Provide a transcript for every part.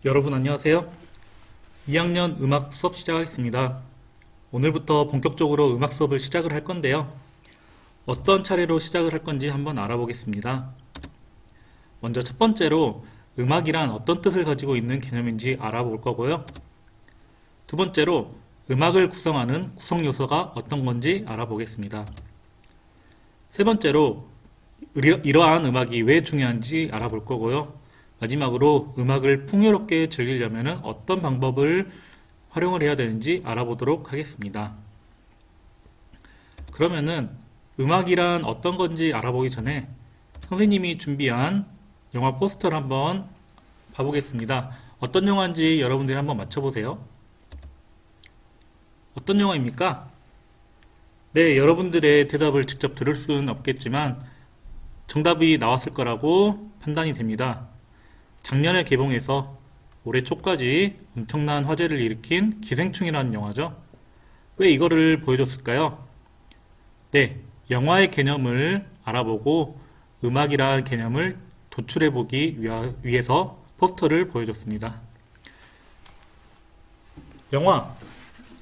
여러분 안녕하세요. 2학년 음악 수업 시작하겠습니다. 오늘부터 본격적으로 음악 수업을 시작을 할 건데요. 어떤 차례로 시작을 할 건지 한번 알아보겠습니다. 먼저 첫 번째로 음악이란 어떤 뜻을 가지고 있는 개념인지 알아볼 거고요. 두 번째로 음악을 구성하는 구성 요소가 어떤 건지 알아보겠습니다. 세 번째로 이러한 음악이 왜 중요한지 알아볼 거고요. 마지막으로 음악을 풍요롭게 즐기려면 어떤 방법을 활용을 해야 되는지 알아보도록 하겠습니다. 그러면은 음악이란 어떤 건지 알아보기 전에 선생님이 준비한 영화 포스터를 한번 봐보겠습니다. 어떤 영화인지 여러분들이 한번 맞춰보세요. 어떤 영화입니까? 네, 여러분들의 대답을 직접 들을 수는 없겠지만 정답이 나왔을 거라고 판단이 됩니다. 작년에 개봉해서 올해 초까지 엄청난 화제를 일으킨 기생충이라는 영화죠. 왜 이거를 보여줬을까요? 네, 영화의 개념을 알아보고 음악이라는 개념을 도출해보기 위해서 포스터를 보여줬습니다. 영화,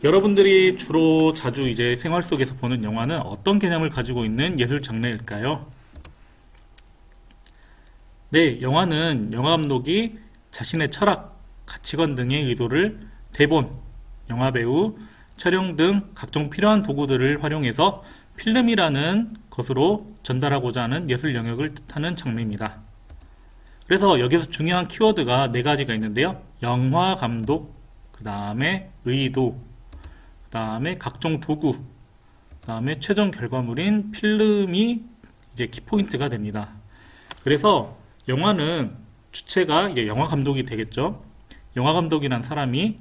여러분들이 주로 자주 이제 생활 속에서 보는 영화는 어떤 개념을 가지고 있는 예술 장르일까요? 네, 영화는 영화 감독이 자신의 철학, 가치관 등의 의도를 대본, 영화배우, 촬영 등 각종 필요한 도구들을 활용해서 필름이라는 것으로 전달하고자 하는 예술 영역을 뜻하는 장르입니다. 그래서 여기서 중요한 키워드가 네 가지가 있는데요. 영화 감독, 그 다음에 의도, 그 다음에 각종 도구, 그 다음에 최종 결과물인 필름이 이제 키포인트가 됩니다. 그래서 영화는 주체가 이제 영화 감독이 되겠죠. 영화 감독이란 사람이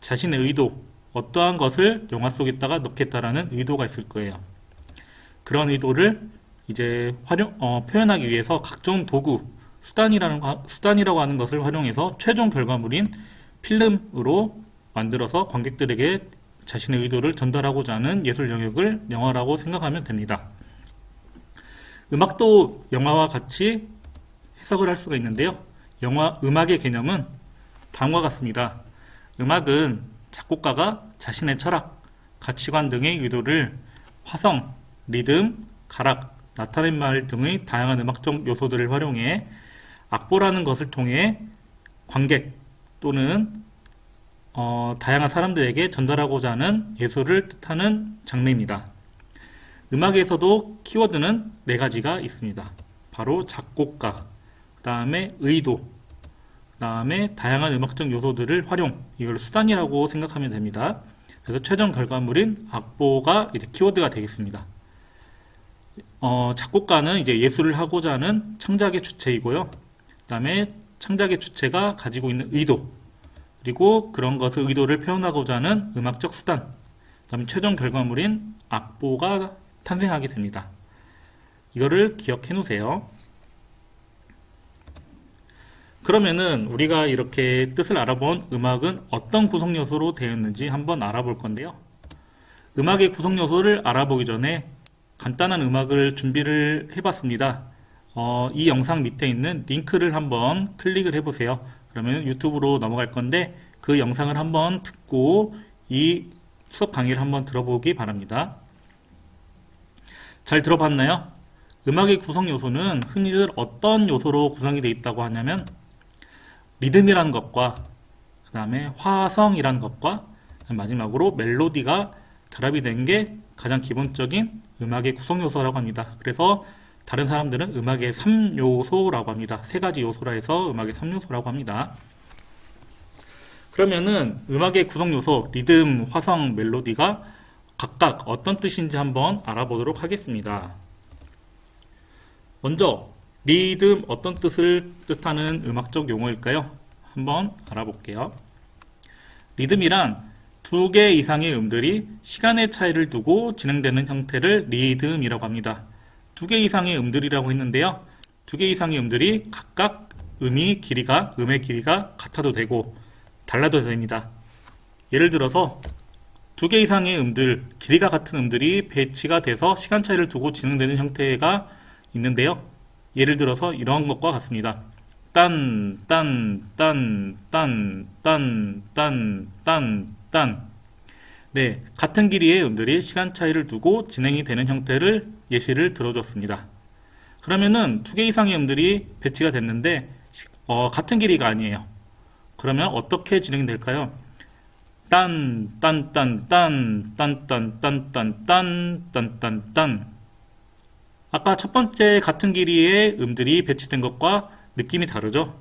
자신의 의도, 어떠한 것을 영화 속에다가 넣겠다라는 의도가 있을 거예요. 그런 의도를 이제 표현하기 위해서 각종 도구, 수단이라고 하는 것을 활용해서 최종 결과물인 필름으로 만들어서 관객들에게 자신의 의도를 전달하고자 하는 예술 영역을 영화라고 생각하면 됩니다. 음악도 영화와 같이 해석을 할 수가 있는데요. 음악의 개념은 다음과 같습니다. 음악은 작곡가가 자신의 철학, 가치관 등의 의도를 화성, 리듬, 가락, 나타낸 등의 다양한 음악적 요소들을 활용해 악보라는 것을 통해 관객 또는 다양한 사람들에게 전달하고자 하는 예술을 뜻하는 장르입니다. 음악에서도 키워드는 네 가지가 있습니다. 바로 작곡가, 그 다음에 의도, 그 다음에 다양한 음악적 요소들을 활용, 이걸 수단이라고 생각하면 됩니다. 그래서 최종 결과물인 악보가 이제 키워드가 되겠습니다. 작곡가는 이제 예술을 하고자 하는 창작의 주체이고요. 그 다음에 창작의 주체가 가지고 있는 의도, 그리고 그런 것을 의도를 표현하고자 하는 음악적 수단, 그 다음에 최종 결과물인 악보가 탄생하게 됩니다. 이거를 기억해 놓으세요. 그러면은 우리가 이렇게 뜻을 알아본 음악은 어떤 구성 요소로 되어 있는지 한번 알아볼 건데요. 음악의 구성 요소를 알아보기 전에 간단한 음악을 준비를 해봤습니다. 이 영상 밑에 있는 링크를 한번 클릭을 해보세요. 그러면 유튜브로 넘어갈 건데 그 영상을 한번 듣고 이 수업 강의를 한번 들어보기 바랍니다. 잘 들어봤나요? 음악의 구성 요소는 흔히들 어떤 요소로 구성이 되어 있다고 하냐면 리듬이라는 것과 그 다음에 화성이라는 것과 마지막으로 멜로디가 결합이 된 게 가장 기본적인 음악의 구성 요소라고 합니다. 그래서 다른 사람들은 음악의 3요소라고 합니다. 세 가지 요소라 해서 음악의 3요소라고 합니다. 그러면은 음악의 구성 요소, 리듬, 화성, 멜로디가 각각 어떤 뜻인지 한번 알아보도록 하겠습니다. 먼저 리듬 어떤 뜻을 뜻하는 음악적 용어일까요? 한번 알아볼게요. 리듬이란 두 개 이상의 음들이 시간의 차이를 두고 진행되는 형태를 리듬이라고 합니다. 두 개 이상의 음들이라고 했는데요. 두 개 이상의 음들이 각각 음의 길이가 같아도 되고 달라도 됩니다. 예를 들어서 두 개 이상의 음들, 길이가 같은 음들이 배치가 돼서 시간 차이를 두고 진행되는 형태가 있는데요. 예를 들어서 이런 것과 같습니다. 딴, 딴, 딴, 딴, 딴, 딴, 딴, 딴. 네, 같은 길이의 음들이 시간 차이를 두고 진행이 되는 형태를 예시를 들어줬습니다. 그러면은 두 개 이상의 음들이 배치가 됐는데 같은 길이가 아니에요. 그러면 어떻게 진행될까요? 딴, 딴, 딴, 딴, 딴, 딴, 딴, 딴, 딴, 딴, 딴, 딴. 아까 첫 번째 같은 길이의 음들이 배치된 것과 느낌이 다르죠?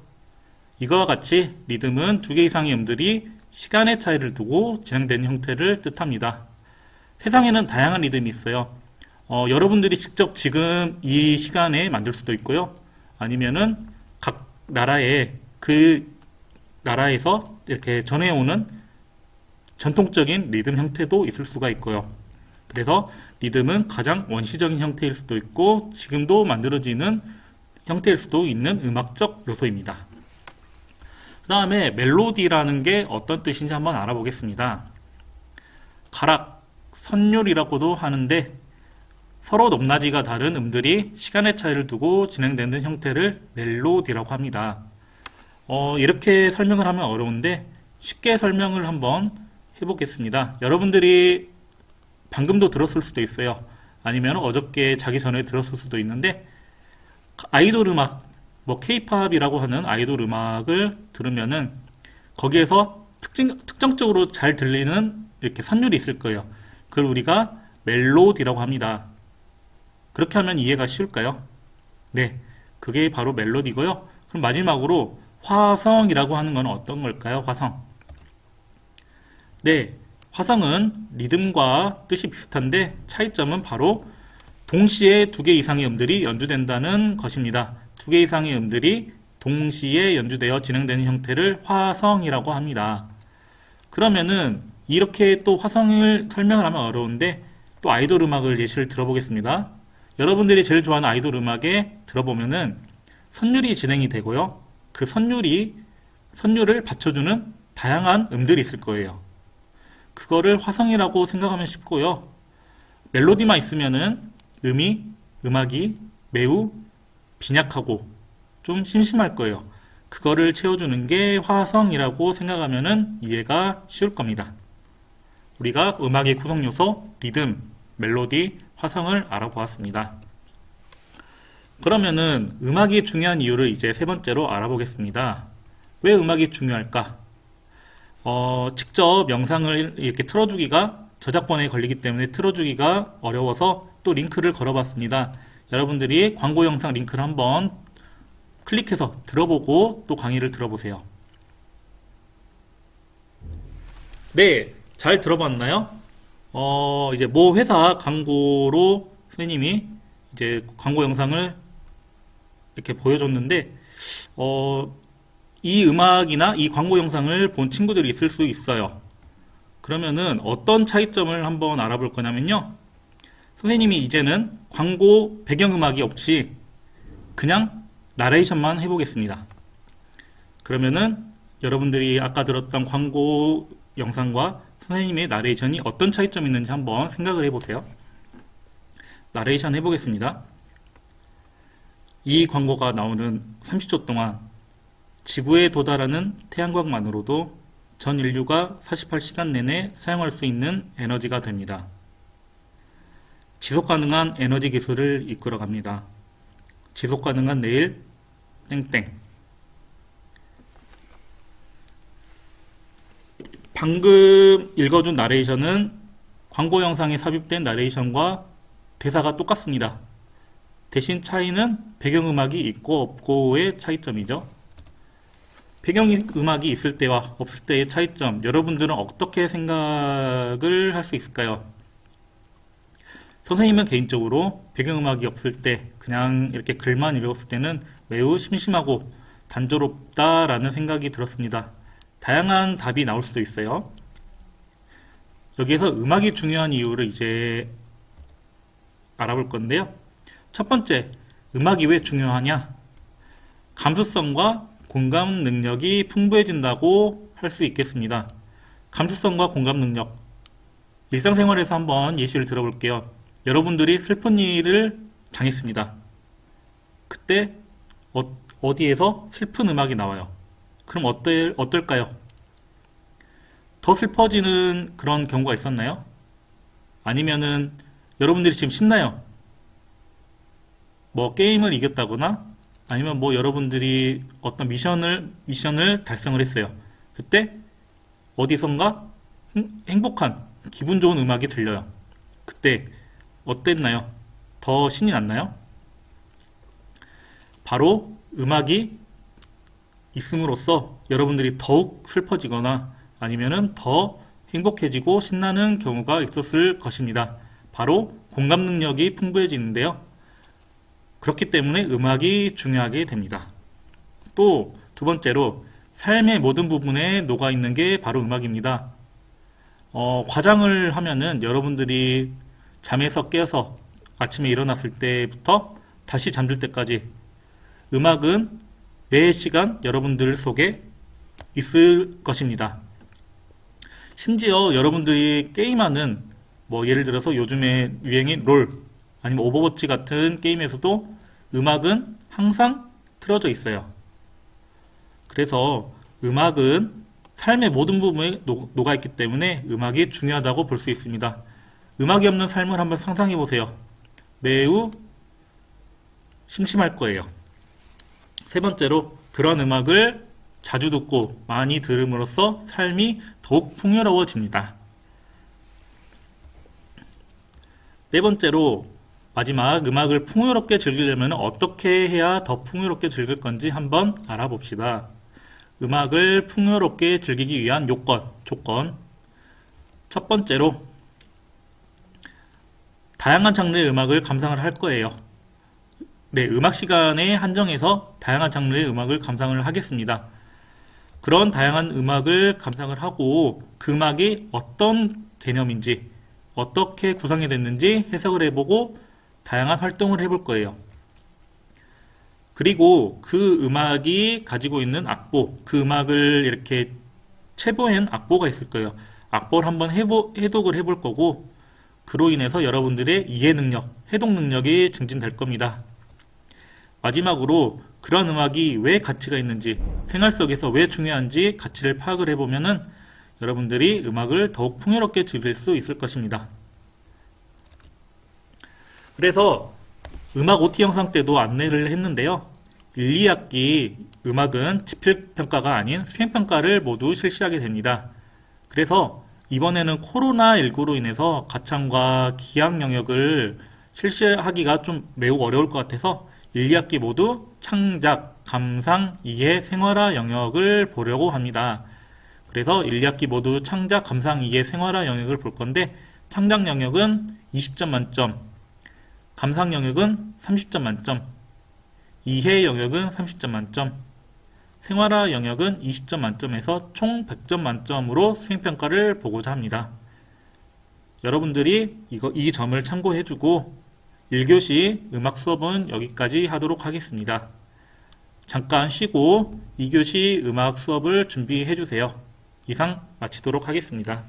이거와 같이 리듬은 두 개 이상의 음들이 시간의 차이를 두고 진행되는 형태를 뜻합니다. 세상에는 다양한 리듬이 있어요. 여러분들이 직접 지금 이 시간에 만들 수도 있고요. 아니면은 각 나라의 그 나라에서 이렇게 전해오는 전통적인 리듬 형태도 있을 수가 있고요. 그래서 리듬은 가장 원시적인 형태일 수도 있고 지금도 만들어지는 형태일 수도 있는 음악적 요소입니다. 그 다음에 멜로디라는 게 어떤 뜻인지 한번 알아보겠습니다. 가락, 선율이라고도 하는데 서로 높낮이가 다른 음들이 시간의 차이를 두고 진행되는 형태를 멜로디라고 합니다. 이렇게 설명을 하면 어려운데 쉽게 설명을 한번 해보겠습니다. 여러분들이 방금도 들었을 수도 있어요. 아니면 어저께 자기 전에 들었을 수도 있는데 아이돌 음악, 뭐 K-팝이라고 하는 아이돌 음악을 들으면은 거기에서 특정적으로 잘 들리는 이렇게 선율이 있을 거예요. 그걸 우리가 멜로디라고 합니다. 그렇게 하면 이해가 쉬울까요? 네, 그게 바로 멜로디고요. 그럼 마지막으로 화성이라고 하는 건 어떤 걸까요? 화성. 네, 화성은 리듬과 뜻이 비슷한데 차이점은 바로 동시에 두 개 이상의 음들이 연주된다는 것입니다. 두 개 이상의 음들이 동시에 연주되어 진행되는 형태를 화성이라고 합니다. 그러면은 이렇게 또 화성을 설명을 하면 어려운데 또 아이돌 음악을 예시를 들어보겠습니다. 여러분들이 제일 좋아하는 아이돌 음악에 들어보면은 선율이 진행이 되고요. 그 선율을 받쳐주는 다양한 음들이 있을 거예요. 그거를 화성이라고 생각하면 쉽고요. 멜로디만 있으면은 음악이 매우 빈약하고 좀 심심할 거예요. 그거를 채워주는 게 화성이라고 생각하면은 이해가 쉬울 겁니다. 우리가 음악의 구성 요소, 리듬, 멜로디, 화성을 알아보았습니다. 그러면은 음악이 중요한 이유를 이제 세 번째로 알아보겠습니다. 왜 음악이 중요할까? 직접 영상을 이렇게 틀어주기가 저작권에 걸리기 때문에 틀어주기가 어려워서 또 링크를 걸어봤습니다. 여러분들이 광고 영상 링크를 한번 클릭해서 들어보고 또 강의를 들어보세요. 네, 잘 들어봤나요? 이제 모 회사 광고로 선생님이 이제 광고 영상을 이렇게 보여줬는데, 이 음악이나 이 광고 영상을 본 친구들이 있을 수 있어요. 그러면은 어떤 차이점을 한번 알아볼 거냐면요. 선생님이 이제는 광고 배경음악이 없이 그냥 나레이션만 해보겠습니다. 그러면은 여러분들이 아까 들었던 광고 영상과 선생님의 나레이션이 어떤 차이점이 있는지 한번 생각을 해보세요. 나레이션 해보겠습니다. 이 광고가 나오는 30초 동안 지구에 도달하는 태양광만으로도 전 인류가 48시간 내내 사용할 수 있는 에너지가 됩니다. 지속가능한 에너지 기술을 이끌어갑니다. 지속가능한 내일 땡땡. 방금 읽어준 나레이션은 광고 영상에 삽입된 나레이션과 대사가 똑같습니다. 대신 차이는 배경음악이 있고 없고의 차이점이죠. 배경음악이 있을 때와 없을 때의 차이점, 여러분들은 어떻게 생각을 할 수 있을까요? 선생님은 개인적으로 배경음악이 없을 때 그냥 이렇게 글만 읽었을 때는 매우 심심하고 단조롭다라는 생각이 들었습니다. 다양한 답이 나올 수도 있어요. 여기에서 음악이 중요한 이유를 이제 알아볼 건데요. 첫 번째, 음악이 왜 중요하냐? 감수성과 공감 능력이 풍부해진다고 할 수 있겠습니다. 감수성과 공감 능력. 일상생활에서 한번 예시를 들어볼게요. 여러분들이 슬픈 일을 당했습니다. 그때 어디에서 슬픈 음악이 나와요. 그럼 어떨까요? 더 슬퍼지는 그런 경우가 있었나요? 아니면은 여러분들이 지금 신나요? 뭐 게임을 이겼다거나 아니면 뭐 여러분들이 어떤 미션을 달성을 했어요. 그때 어디선가 행복한 기분 좋은 음악이 들려요. 그때 어땠나요? 더 신이 났나요? 바로 음악이 있음으로써 여러분들이 더욱 슬퍼지거나 아니면은 더 행복해지고 신나는 경우가 있었을 것입니다. 바로 공감 능력이 풍부해지는데요. 그렇기 때문에 음악이 중요하게 됩니다. 또 두 번째로 삶의 모든 부분에 녹아있는 게 바로 음악입니다. 과장을 하면은 여러분들이 잠에서 깨어서 아침에 일어났을 때부터 다시 잠들 때까지 음악은 매 시간 여러분들 속에 있을 것입니다. 심지어 여러분들이 게임하는 뭐 예를 들어서 요즘에 유행인 롤 아니면 오버워치 같은 게임에서도 음악은 항상 틀어져 있어요. 그래서 음악은 삶의 모든 부분에 녹아있기 때문에 음악이 중요하다고 볼 수 있습니다. 음악이 없는 삶을 한번 상상해 보세요. 매우 심심할 거예요. 세 번째로 그런 음악을 자주 듣고 많이 들음으로써 삶이 더욱 풍요로워집니다. 네 번째로 마지막 음악을 풍요롭게 즐기려면 어떻게 해야 더 풍요롭게 즐길 건지 한번 알아봅시다. 음악을 풍요롭게 즐기기 위한 조건. 첫 번째로 다양한 장르의 음악을 감상을 할 거예요. 네, 음악 시간에 한정해서 다양한 장르의 음악을 감상을 하겠습니다. 그런 다양한 음악을 감상을 하고 그 음악이 어떤 개념인지 어떻게 구성이 됐는지 해석을 해보고 다양한 활동을 해볼 거예요. 그리고 그 음악이 가지고 있는 악보, 그 음악을 이렇게 체보한 악보가 있을 거예요. 악보를 한번 해독을 해볼 거고 그로 인해서 여러분들의 이해 능력, 해독 능력이 증진될 겁니다. 마지막으로 그런 음악이 왜 가치가 있는지, 생활 속에서 왜 중요한지 가치를 파악을 해보면은 여러분들이 음악을 더욱 풍요롭게 즐길 수 있을 것입니다. 그래서 음악 OT 영상 때도 안내를 했는데요. 1, 2학기 음악은 지필평가가 아닌 수행평가를 모두 실시하게 됩니다. 그래서 이번에는 코로나19로 인해서 가창과 기악 영역을 실시하기가 좀 매우 어려울 것 같아서 1, 2학기 모두 창작, 감상, 이해, 생활화 영역을 보려고 합니다. 그래서 1, 2학기 모두 창작, 감상, 이해, 생활화 영역을 볼 건데 창작 영역은 20점 만점, 감상 영역은 30점 만점, 이해 영역은 30점 만점, 생활화 영역은 20점 만점에서 총 100점 만점으로 수행평가를 보고자 합니다. 여러분들이 이 점을 참고해주고 1교시 음악 수업은 여기까지 하도록 하겠습니다. 잠깐 쉬고 2교시 음악 수업을 준비해주세요. 이상 마치도록 하겠습니다.